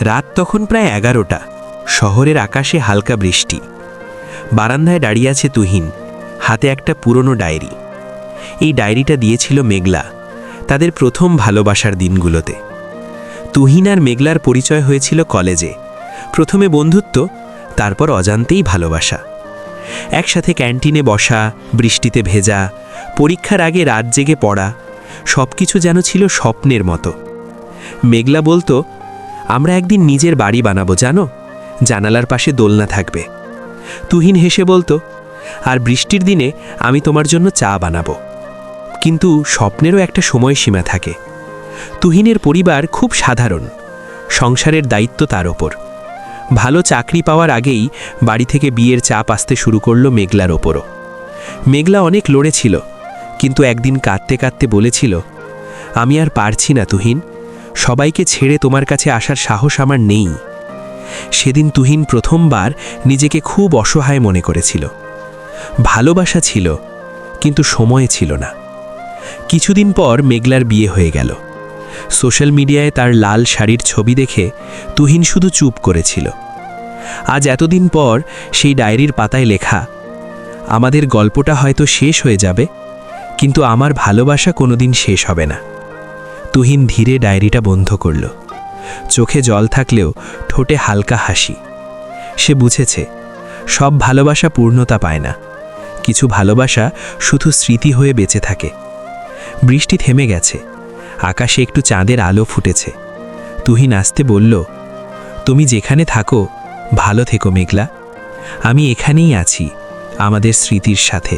রাত তখন প্রায় 11টা। শহরের আকাশে হালকা বৃষ্টি। বারান্দায় দাঁড়িয়ে আছে তুহিন, হাতে একটা পুরনো ডায়েরি। এই ডায়েরিটা দিয়েছিল মেঘলা তাদের প্রথম ভালোবাসার দিনগুলোতে। তুহিন আর মেঘলার পরিচয় হয়েছিল কলেজে। প্রথমে বন্ধুত্ব, তারপর অজান্তেই ভালোবাসা। একসাথে ক্যান্টিনে বসা, বৃষ্টিতে ভেজা, পরীক্ষার আগে রাত জেগে পড়া, সব কিছু যেন ছিল স্বপ্নের মতো। মেঘলা বলতো, আমরা একদিন নিজের বাড়ি বানাবো জানো, জানালার পাশে দোলনা থাকবে। তুহিন হেসে বলতো, আর বৃষ্টির দিনে আমি তোমার জন্য চা বানাবো। কিন্তু স্বপ্নেরও একটা সময়সীমা থাকে। তুহিনের পরিবার খুব সাধারণ, সংসারের দায়িত্ব তার ওপর। ভালো চাকরি পাওয়ার আগেই বাড়ি থেকে বিয়ের চাপ আসতে শুরু করলো মেঘলার ওপরও। মেঘলা অনেক লড়েছিল, কিন্তু একদিন কাঁদতে কাঁদতে বলেছিল, আমি আর পারছি না তুহিন, সবাইকে ছেড়ে তোমার কাছে আসার সাহস আমার নেই। সেদিন তুহিন প্রথমবার নিজেকে খুব অসহায় মনে করেছিল। ভালোবাসা ছিল, কিন্তু সময় ছিল না। কিছুদিন পর মেঘলার বিয়ে হয়ে গেল। সোশ্যাল মিডিয়ায় তার লাল শাড়ির ছবি দেখে তুহিন শুধু চুপ করেছিল। আজ এতদিন পর সেই ডায়েরির পাতায় লেখা, আমাদের গল্পটা হয়তো শেষ হয়ে যাবে, কিন্তু আমার ভালোবাসা কোনোদিন শেষ হবে না। তুহিন ধীরে ডায়েরিটা বন্ধ করল। চোখে জল থাকলেও ঠোঁটে হালকা হাসি। সে বুঝেছে, সব ভালোবাসা পূর্ণতা পায় না, কিছু ভালোবাসা শুধু স্মৃতি হয়ে বেঁচে থাকে। বৃষ্টি থেমে গেছে, আকাশে একটু চাঁদের আলো ফুটেছে। তুহিন আসতে বলল, তুমি যেখানে থাকো ভালো থেকো মেঘলা, আমি এখানেই আছি আমাদের স্মৃতির সাথে।